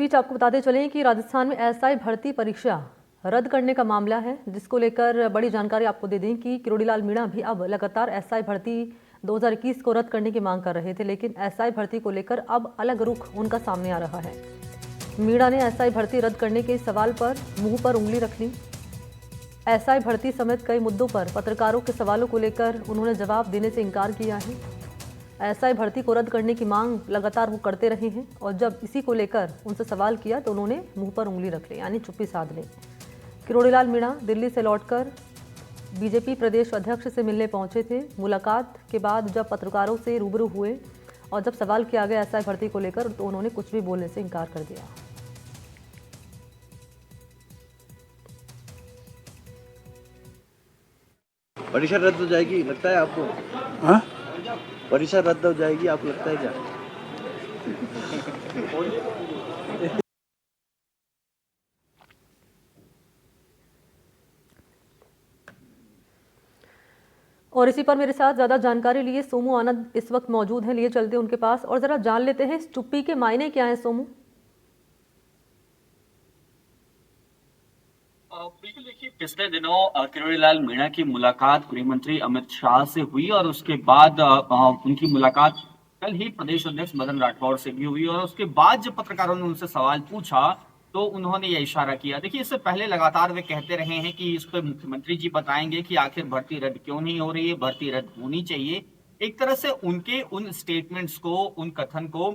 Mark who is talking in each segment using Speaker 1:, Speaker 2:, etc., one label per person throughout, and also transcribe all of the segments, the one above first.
Speaker 1: बीच आपको बताते चलें कि राजस्थान में एसआई भर्ती परीक्षा रद्द करने का मामला है, जिसको लेकर बड़ी जानकारी आपको दे दें कि किरोड़ीलाल मीणा भी अब लगातार एसआई भर्ती 2021 को रद्द करने की मांग कर रहे थे, लेकिन एसआई भर्ती को लेकर अब अलग रुख उनका सामने आ रहा है। मीणा ने एसआई भर्ती रद्द करने के सवाल पर मुंह पर उंगली रख ली। एसआई भर्ती समेत कई मुद्दों पर पत्रकारों के सवालों को लेकर उन्होंने जवाब देने से इनकार किया है। एसआई भर्ती को रद्द करने की मांग लगातार वो करते रहे हैं और जब इसी को लेकर उनसे सवाल किया तो उन्होंने मुंह पर उंगली रख ली, यानी चुप्पी साध ली। किरोड़ीलाल मीणा दिल्ली से लौटकर बीजेपी प्रदेश अध्यक्ष से मिलने पहुंचे थे। मुलाकात के बाद जब पत्रकारों से रूबरू हुए और जब सवाल किया गया एसआई भर्ती को लेकर तो उन्होंने कुछ भी बोलने से इनकार कर दिया।
Speaker 2: परीक्षा रद्द हो जाएगी लगता है आपको?
Speaker 3: हाँ?
Speaker 2: परीक्षा रद्द हो जाएगी आपको लगता है क्या?
Speaker 1: और इसी पर मेरे साथ ज़्यादा जानकारी लिए सोमू आनंद इस वक्त मौजूद हैं। लिए चलते हैं उनके पास और ज़रा जान लेते हैं इस चुप्पी के मायने क्या हैं। सोमू,
Speaker 4: बिल्कुल, देखिए पिछले दिनों किरोड़ीलाल मीणा की मुलाकात गृह मंत्री अमित शाह से हुई और उसके बाद उनकी मुलाकात कल ही प्रदेश अध्यक्ष मदन राठौर से भी हुई और उसके बाद जब पत्रकारों ने उनसे सवाल पूछा तो उन्होंने यह इशारा किया। देखिए, इससे पहले लगातार वे कहते रहे हैं कि इस पर मुख्यमंत्री जी बताएंगे कि आखिर भर्ती रद्द क्यों नहीं हो रही है, भर्ती रद्द होनी चाहिए। एक तरह से उनके उन स्टेटमेंट्स को, उन कथन को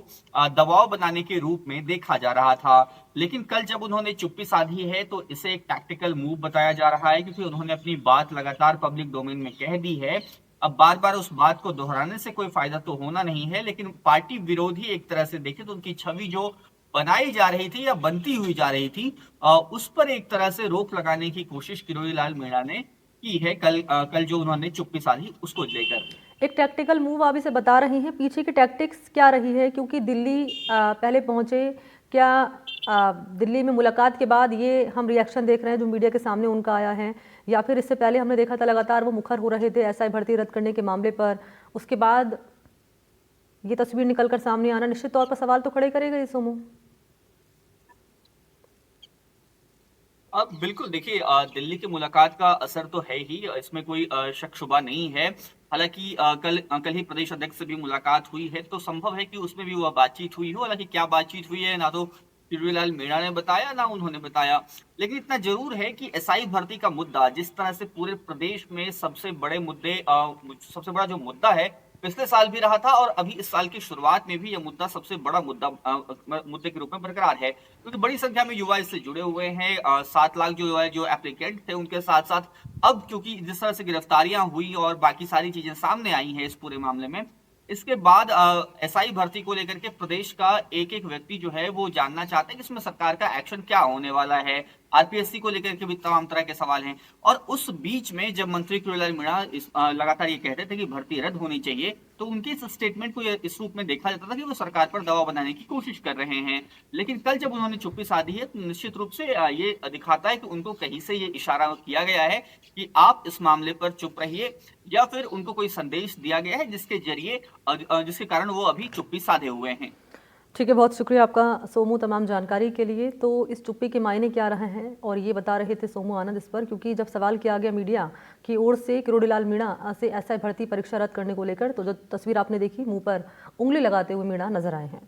Speaker 4: दबाव बनाने के रूप में देखा जा रहा था। लेकिन कल जब उन्होंने चुप्पी साधी है तो इसे एक टैक्टिकल मूव बताया जा रहा है, क्योंकि उन्होंने अपनी बात लगातार पब्लिक डोमेन में कह दी है। अब बार बार उस बात को दोहराने से कोई फायदा तो होना नहीं है, लेकिन पार्टी विरोधी एक तरह से देखे तो उनकी छवि जो बनाई जा रही थी या बनती हुई जा रही थी, उस पर एक तरह से रोक लगाने की कोशिश किरोड़ीलाल मीणा ने की है। कल जो उन्होंने चुप्पी साधी उसको लेकर
Speaker 1: एक टैक्टिकल मूव आप इसे बता रही हैं, पीछे की टैक्टिक्स क्या रही है? क्योंकि दिल्ली पहले पहुंचे, क्या दिल्ली में मुलाकात के बाद ये हम रिएक्शन देख रहे हैं जो मीडिया के सामने उनका आया है, या फिर इससे पहले हमने देखा था लगातार वो मुखर हो रहे थे एसआई भर्ती रद्द करने के मामले पर, उसके बाद ये तस्वीर निकलकर सामने आना निश्चित तौर पर सवाल तो खड़े करेगा ये सोमू?
Speaker 4: अब बिल्कुल, देखिए दिल्ली की मुलाकात का असर तो है ही, इसमें कोई शक शुबा नहीं है। हालांकि कल ही प्रदेश अध्यक्ष से भी मुलाकात हुई है, तो संभव है कि उसमें भी वह बातचीत हुई हो। हालांकि क्या बातचीत हुई है ना तो किरोड़ीलाल मीणा ने बताया ना उन्होंने बताया, लेकिन इतना जरूर है कि एसआई भर्ती का मुद्दा जिस तरह से पूरे प्रदेश में सबसे सबसे बड़ा जो मुद्दा है, पिछले साल भी रहा था और अभी इस साल की शुरुआत में भी यह मुद्दा सबसे बड़ा मुद्दे के रूप में बरकरार है, क्योंकि बड़ी संख्या में युवा इससे जुड़े हुए हैं। 7 लाख जो युवा जो एप्लीकेंट थे, उनके साथ साथ अब क्योंकि जिस तरह से गिरफ्तारियां हुई और बाकी सारी चीजें सामने आई हैं इस पूरे मामले में, इसके बाद एसआई भर्ती को लेकर के प्रदेश का एक एक व्यक्ति जो है वो जानना चाहते हैं कि इसमें सरकार का एक्शन क्या होने वाला है। आरपीएससी को लेकर के भी तमाम तरह के सवाल हैं और उस बीच में जब मंत्री किरोड़ीलाल मीणा लगातार ये कहते थे कि भर्ती रद्द होनी चाहिए, तो उनके इस स्टेटमेंट को इस रूप में देखा जाता था कि वो सरकार पर दबाव बनाने की कोशिश कर रहे हैं। लेकिन कल जब उन्होंने चुप्पी साधी है तो निश्चित रूप से ये दिखाता है कि उनको कहीं से ये इशारा किया गया है कि आप इस मामले पर चुप रहिए, या फिर उनको कोई संदेश दिया गया है जिसके कारण वो अभी चुप्पी साधे हुए हैं।
Speaker 1: ठीक है, बहुत शुक्रिया आपका सोमू तमाम जानकारी के लिए। तो इस चुप्पी के मायने क्या रहे हैं और ये बता रहे थे सोमू आनंद इस पर, क्योंकि जब सवाल किया गया मीडिया की ओर से किरोड़ीलाल मीणा से एसआई भर्ती परीक्षा रद्द करने को लेकर, तो जो तस्वीर आपने देखी मुंह पर उंगली लगाते हुए मीणा नजर आए हैं।